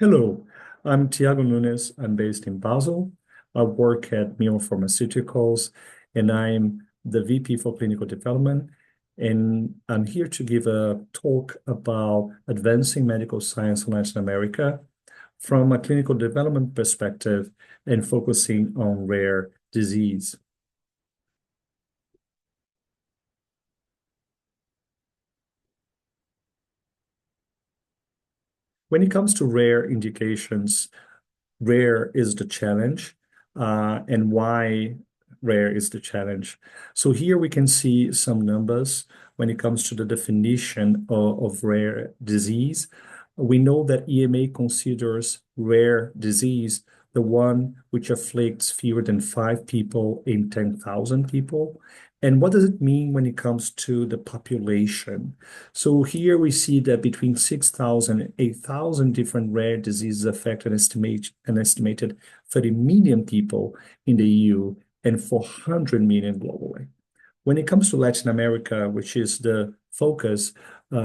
Hello, I'm Tiago Nunes. I'm based in Basel. I work at Mirum Pharmaceuticals, and I'm the VP for Clinical Development. And I'm here to give a talk about advancing medical science in Latin America from a clinical development perspective and focusing on rare disease. When it comes to rare indications, rare is the challenge, and why rare is the challenge. So here we can see some numbers when it comes to the definition of rare disease. We know that EMA considers rare disease the one which afflicts fewer than 5 people in 10,000 people. And what does it mean when it comes to the population? So here we see that between 6,000 and 8,000 different rare diseases affect an estimated 30 million people in the EU and 400 million globally. When it comes to Latin America, which is the focus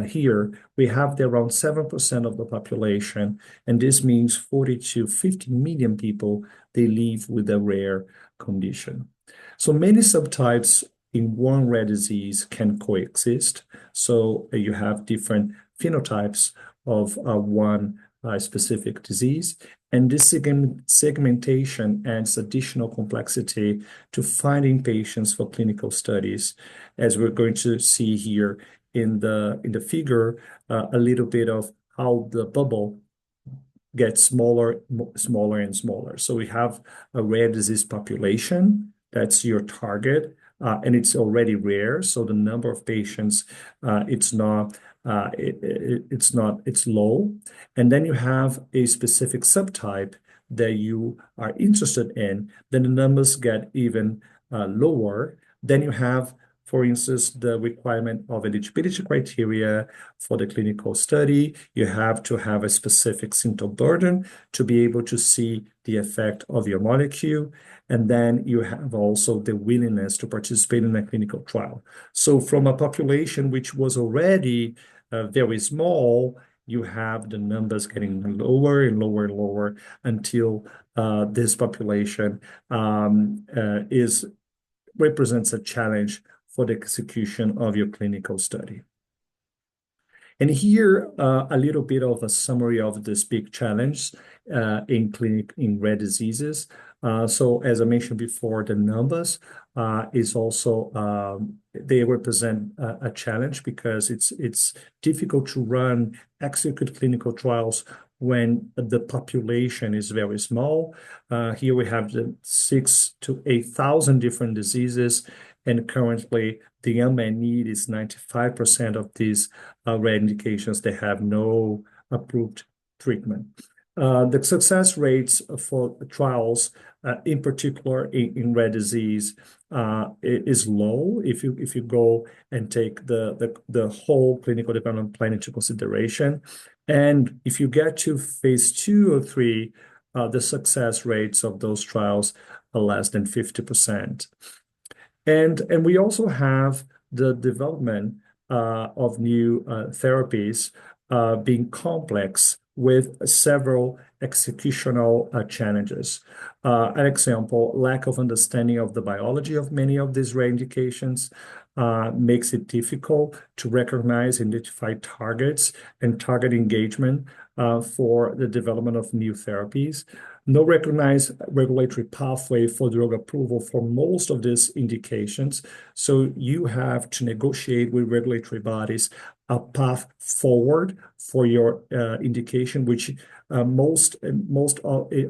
here, we have the around 7% of the population, and this means 40 to 50 million people, they live with a rare condition. So many subtypes in one rare disease can coexist. So you have different phenotypes of one specific disease. And this segmentation adds additional complexity to finding patients for clinical studies, as we're going to see here in the figure, a little bit of how the bubble gets smaller, smaller and smaller. So we have a rare disease population, that's your target, and it's already rare. So the number of patients, it's not, it's low. And then you have a specific subtype that you are interested in, then the numbers get even lower. Then you have, for instance, the requirement of eligibility criteria for the clinical study. You have to have a specific symptom burden to be able to see the effect of your molecule. And then you have also the willingness to participate in a clinical trial. So from a population which was already very small, you have the numbers getting lower and lower and lower until this population represents a challenge for the execution of your clinical study. And here, a little bit of a summary of this big challenge in rare diseases. So as I mentioned before, the numbers is also, they represent a challenge because it's difficult to execute clinical trials when the population is very small. Here we have the 6,000 to 8,000 different diseases, and currently the unmet need is 95% of these rare indications. They have no approved treatment. The success rates for trials, in particular in rare disease, is low if you go and take the whole clinical development plan into consideration. And if you get to phase 2 or 3, the success rates of those trials are less than 50%. And we also have the development of new therapies being complex with several executional challenges. An example, lack of understanding of the biology of many of these rare indications makes it difficult to recognize, identify targets and target engagement for the development of new therapies. No recognized regulatory pathway for drug approval for most of these indications. So you have to negotiate with regulatory bodies a path forward for your indication, which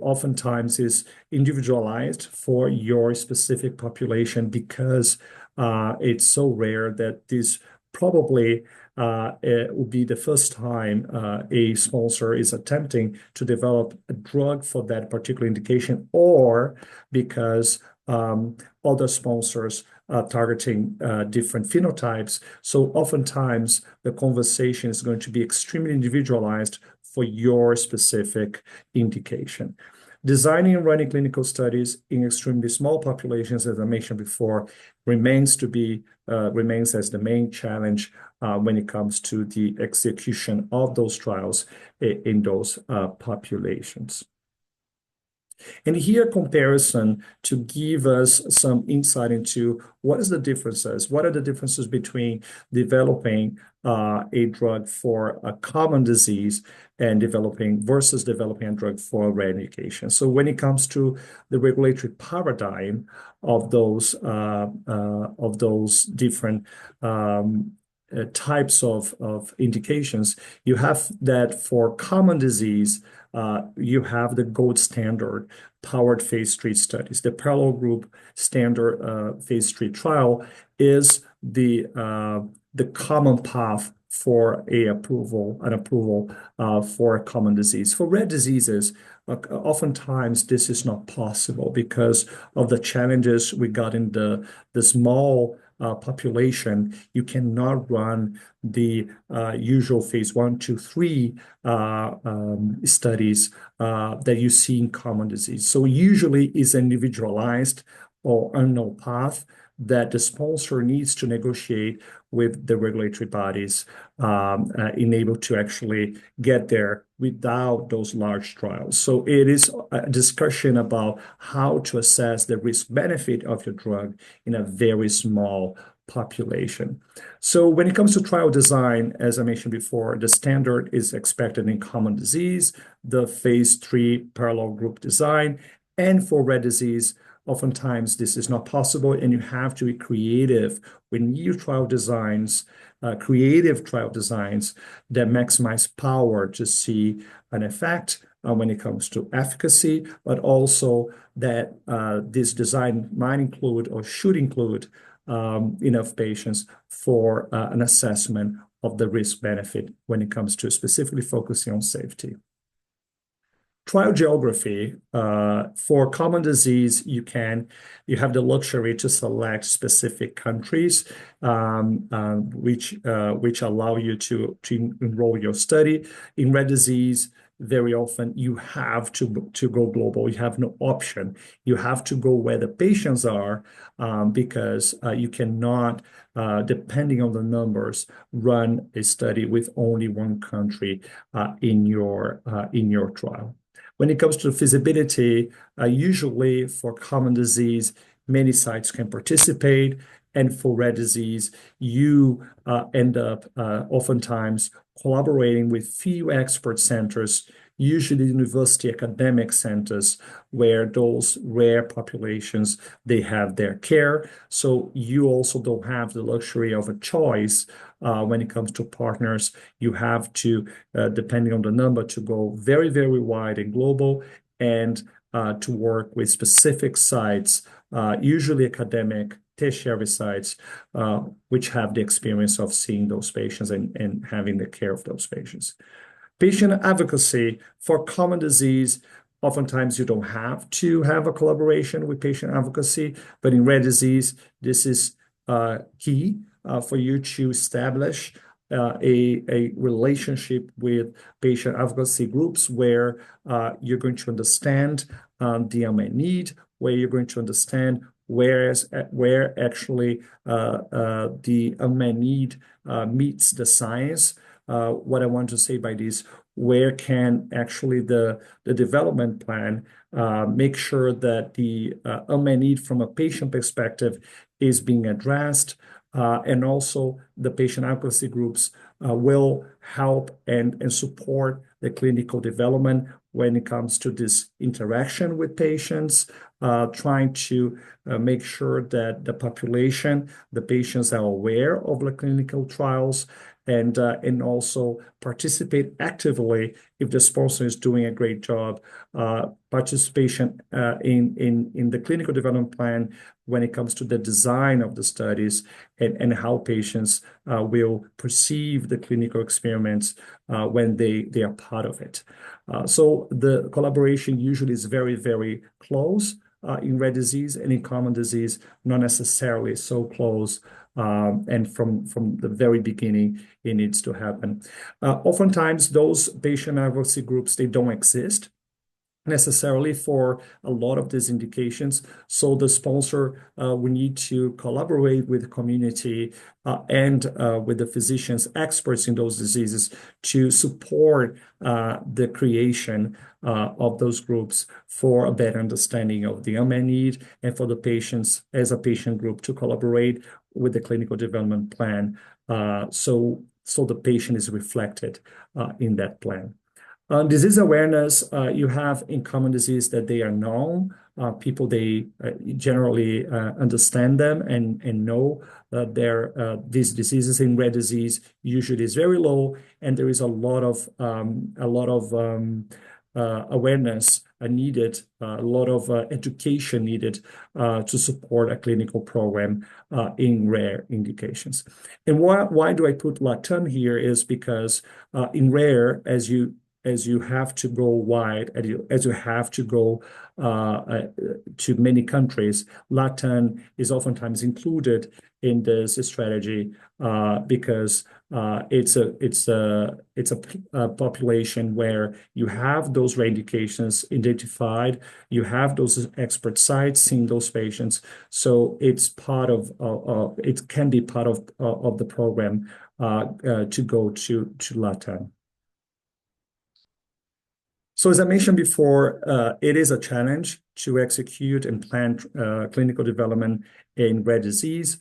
oftentimes is individualized for your specific population because it's so rare that this probably it will be the first time a sponsor is attempting to develop a drug for that particular indication, or because other sponsors are targeting different phenotypes. So oftentimes the conversation is going to be extremely individualized for your specific indication. Designing and running clinical studies in extremely small populations, as I mentioned before, remains as the main challenge when it comes to the execution of those trials in those populations. And here, comparison to give us some insight into what is the differences, what are the differences between developing a drug for a common disease and developing a drug for a rare indication. So when it comes to the regulatory paradigm of those different types of indications, you have that for common disease, you have the gold standard powered phase 3 studies. The parallel group standard phase 3 trial is the common path for an approval for a common disease. For rare diseases, oftentimes this is not possible because of the challenges we got in the small population. You cannot run the usual phase 1, 2, 3 studies that you see in common disease. So usually is individualized or unknown path that the sponsor needs to negotiate with the regulatory bodies able to actually get there without those large trials. So it is a discussion about how to assess the risk benefit of your drug in a very small population. So when it comes to trial design, as I mentioned before, the standard is expected in common disease, the phase 3 parallel group design, and for rare disease, oftentimes this is not possible, and you have to be creative with new trial designs, creative trial designs that maximize power to see an effect when it comes to efficacy, but also that this design might include or should include enough patients for an assessment of the risk benefit when it comes to specifically focusing on safety. Trial geography for common disease, you have the luxury to select specific countries which allow you to enroll your study. In rare disease, very often you have to go global. You have no option. You have to go where the patients are because you cannot, depending on the numbers, run a study with only one country in your trial. When it comes to feasibility, usually for common disease, many sites can participate. And for rare disease, you end up oftentimes collaborating with few expert centers, usually university academic centers, where those rare populations, they have their care. So you also don't have the luxury of a choice when it comes to partners. You have to, depending on the number, to go very, very wide and global and to work with specific sites, usually academic, tertiary sites, which have the experience of seeing those patients and having the care of those patients. Patient advocacy for common disease, oftentimes you don't have to have a collaboration with patient advocacy, but in rare disease, this is key for you to establish a relationship with patient advocacy groups where you're going to understand the unmet need, where you're going to understand where actually the unmet need meets the science. What I want to say by this, where can actually the development plan make sure that the unmet need from a patient perspective is being addressed, and also the patient advocacy groups will help and support the clinical development when it comes to this interaction with patients, trying to make sure that the population, the patients are aware of the clinical trials, and also participate actively if the sponsor is doing a great job. Participation in the clinical development plan when it comes to the design of the studies and how patients will perceive the clinical experiments when they are part of it. So the collaboration usually is very, very close in rare disease, and in common disease, not necessarily so close. And from the very beginning, it needs to happen. Oftentimes, those patient advocacy groups, they don't exist. necessarily for a lot of these indications. So the sponsor we need to collaborate with the community and with the physicians, experts in those diseases to support the creation of those groups for a better understanding of the unmet need and for the patients as a patient group to collaborate with the clinical development plan so the patient is reflected in that plan. Disease awareness, you have in common disease that they are known. People, they generally understand them and know that these diseases. In rare disease usually is very low, and there is a lot of awareness needed, a lot of education needed to support a clinical program in rare indications. And why do I put LATAM here is because in rare, as you have to go wide, as you have to go to many countries, LATAM is oftentimes included in this strategy because it's a population where you have those rare indications identified, you have those expert sites seeing those patients, so it's part of it can be part of the program to go to LATAM. So as I mentioned before, it is a challenge to execute and plan clinical development in rare disease.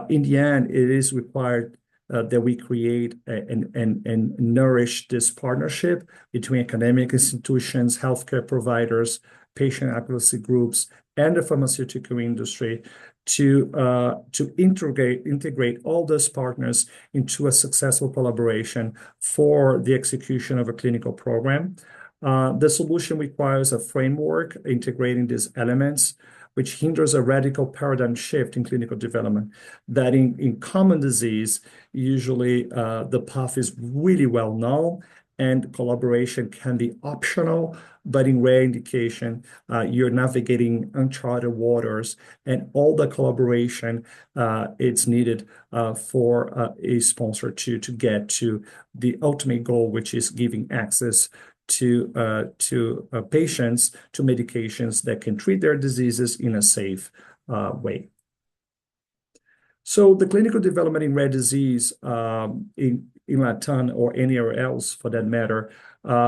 In the end, it is required that we create and nourish this partnership between academic institutions, healthcare providers, patient advocacy groups, and the pharmaceutical industry to integrate all those partners into a successful collaboration for the execution of a clinical program. The solution requires a framework integrating these elements, which hinders a radical paradigm shift in clinical development. That in common disease, usually the path is really well known and collaboration can be optional, but in rare indication, you're navigating uncharted waters, and all the collaboration it's needed for a sponsor to get to the ultimate goal, which is giving access to patients to medications that can treat their diseases in a safe way. So the clinical development in rare disease in Latam or anywhere else for that matter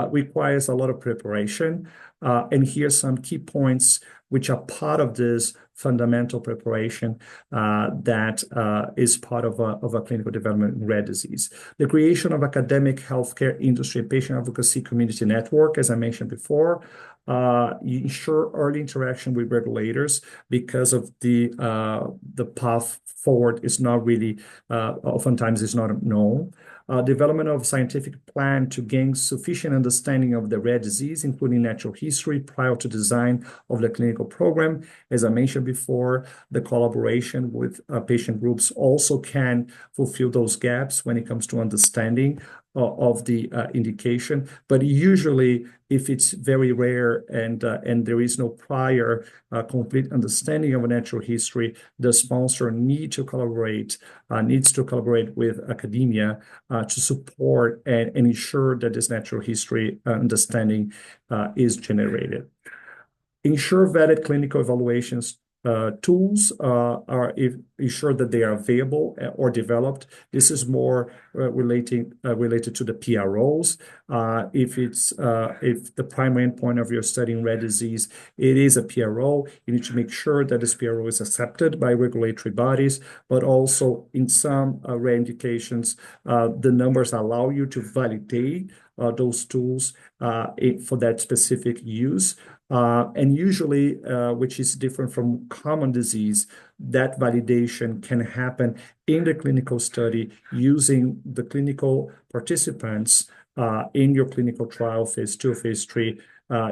requires a lot of preparation. And here's some key points which are part of this fundamental preparation that is part of a clinical development in rare disease. The creation of academic, healthcare, industry, and patient advocacy community network, as I mentioned before. You ensure early interaction with regulators because of the path forward is not really, oftentimes is not known. Development of scientific plan to gain sufficient understanding of the rare disease, including natural history, prior to design of the clinical program. As I mentioned before, the collaboration with patient groups also can fulfill those gaps when it comes to understanding of the indication. But usually, if it's very rare and there is no prior complete understanding of a natural history, the sponsor needs to collaborate with academia to support and ensure that this natural history understanding is generated. Ensure vetted clinical evaluations tools ensure that they are available or developed. This is more related to the PROs. If the primary endpoint of your study in rare disease, it is a PRO, you need to make sure that this PRO is accepted by regulatory bodies, but also in some rare indications, the numbers allow you to validate those tools for that specific use. And usually, which is different from common disease, that validation can happen in the clinical study using the clinical participants in your clinical trial, phase 2, phase 3.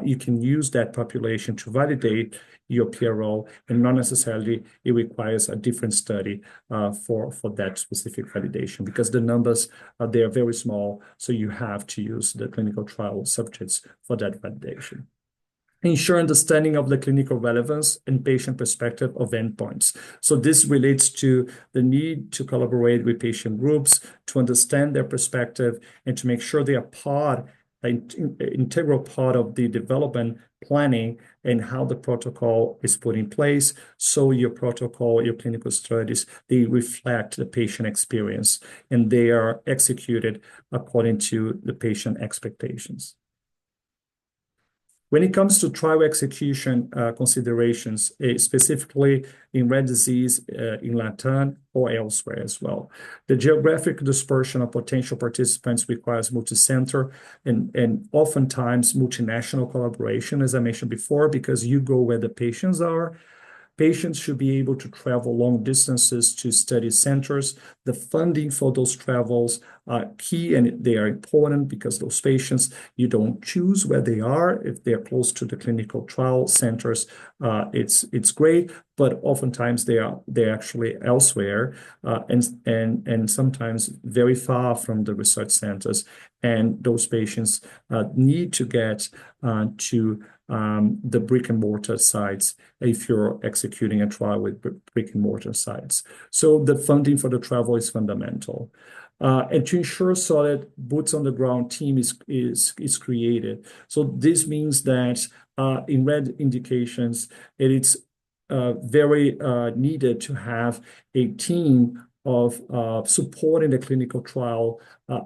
You can use that population to validate your PRO, and not necessarily it requires a different study for that specific validation because the numbers they are very small, so you have to use the clinical trial subjects for that validation. Ensure understanding of the clinical relevance and patient perspective of endpoints. So this relates to the need to collaborate with patient groups to understand their perspective and to make sure they are part an integral part of the development planning and how the protocol is put in place. So your protocol, your clinical studies, they reflect the patient experience and they are executed according to the patient expectations. When it comes to trial execution considerations, specifically in rare disease in Latam or elsewhere as well, the geographic dispersion of potential participants requires multi-center and oftentimes multinational collaboration, as I mentioned before, because you go where the patients are. Patients should be able to travel long distances to study centers. The funding for those travels are key and they are important because those patients, you don't choose where they are. If they're close to the clinical trial centers, it's great, but oftentimes they're actually elsewhere and sometimes very far from the research centers. And those patients need to get to the brick and mortar sites if you're executing a trial with brick and mortar sites. So the funding for the travel is fundamental. And to ensure solid boots on the ground team is created. So this means that in red indications, it is very needed to have a team of supporting the clinical trial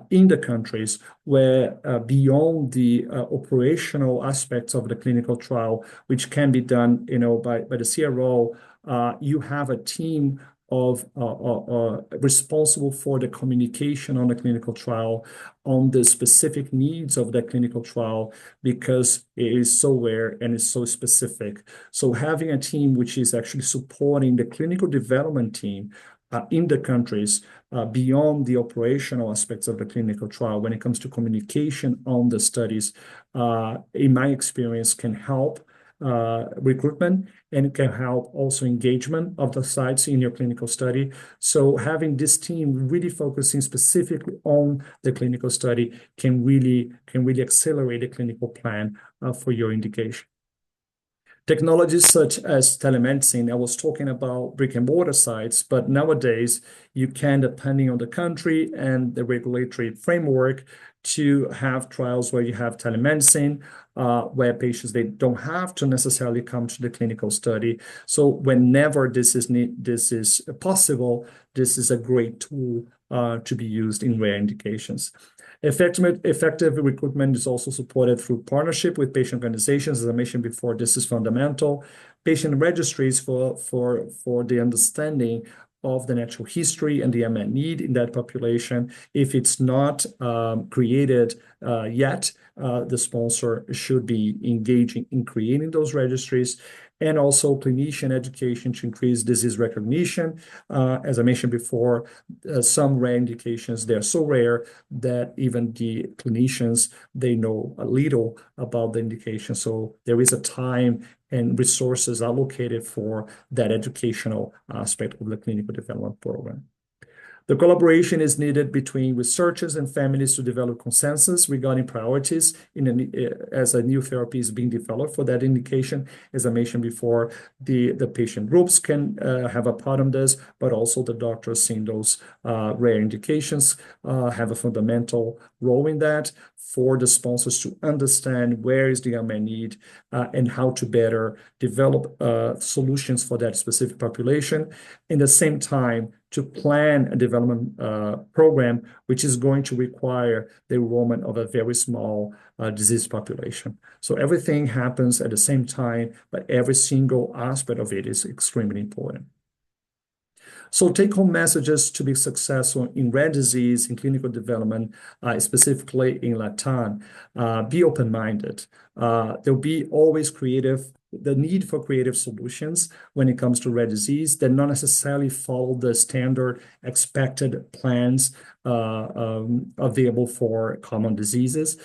in the countries where beyond the operational aspects of the clinical trial, which can be done, by the CRO, you have a team of responsible for the communication on the clinical trial, on the specific needs of the clinical trial, because it is so rare and it's so specific. So having a team which is actually supporting the clinical development team in the countries beyond the operational aspects of the clinical trial when it comes to communication on the studies, in my experience, can help recruitment and it can help also engagement of the sites in your clinical study. So having this team really focusing specifically on the clinical study can really accelerate the clinical plan for your indication. Technologies such as telemedicine, I was talking about brick and mortar sites, but nowadays you can, depending on the country and the regulatory framework, to have trials where you have telemedicine, where patients, they don't have to necessarily come to the clinical study. So whenever this is possible, this is a great tool to be used in rare indications. Effective recruitment is also supported through partnership with patient organizations. As I mentioned before, this is fundamental. Patient registries for the understanding of the natural history and the unmet need in that population. If it's not created yet, the sponsor should be engaging in creating those registries, and also clinician education to increase disease recognition. As I mentioned before, some rare indications, they're so rare that even the clinicians, they know a little about the indication. So there is a time and resources allocated for that educational aspect of the clinical development program. The collaboration is needed between researchers and families to develop consensus regarding priorities as a new therapy is being developed for that indication. As I mentioned before, the patient groups can have a part in this, but also the doctors seeing those rare indications have a fundamental role in that, for the sponsors to understand where is the unmet need and how to better develop solutions for that specific population. In the same time, to plan a development program, which is going to require the enrollment of a very small disease population. So everything happens at the same time, but every single aspect of it is extremely important. So take-home messages to be successful in rare disease, in clinical development, specifically in Latam. Be open-minded. There'll be always the need for creative solutions when it comes to rare disease that not necessarily follow the standard expected plans available for common diseases.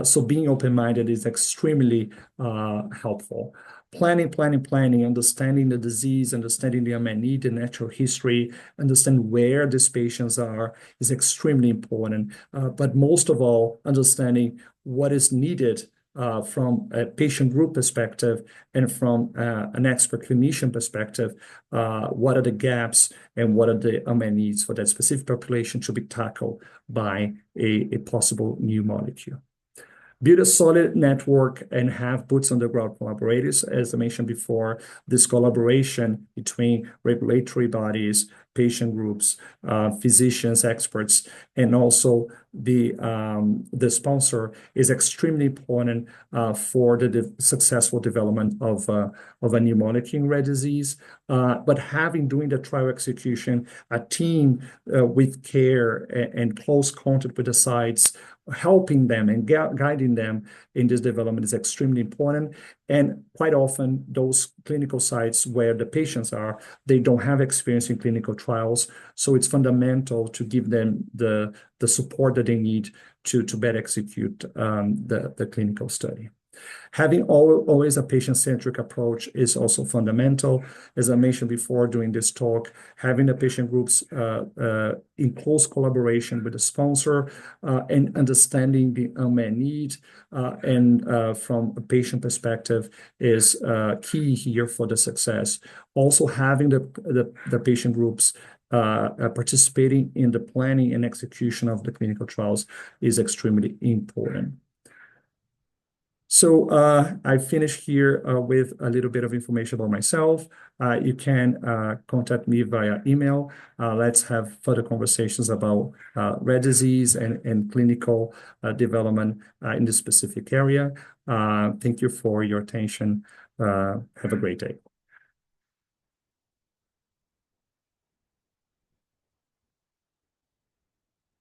So being open-minded is extremely helpful. Planning, understanding the disease, understanding the unmet need, the natural history, understand where these patients are is extremely important. But most of all, understanding what is needed from a patient group perspective and from an expert clinician perspective, what are the gaps and what are the unmet needs for that specific population to be tackled by a possible new molecule. Build a solid network and have boots on the ground collaborators. As I mentioned before, this collaboration between regulatory bodies, patient groups, physicians, experts, and also the sponsor is extremely important for the successful development of a new molecule in rare disease. But having during the trial execution a team with care and close contact with the sites, helping them and guiding them in this development is extremely important. And quite often, those clinical sites where the patients are, they don't have experience in clinical trials. So it's fundamental to give them the support that they need to better execute the clinical study. Having always a patient-centric approach is also fundamental. As I mentioned before during this talk, having the patient groups in close collaboration with the sponsor and understanding the unmet need and from a patient perspective is key here for the success. Also having the patient groups participating in the planning and execution of the clinical trials is extremely important. So I finished here with a little bit of information about myself. You can contact me via email. Let's have further conversations about rare disease and clinical development in this specific area. Thank you for your attention. Have a great day.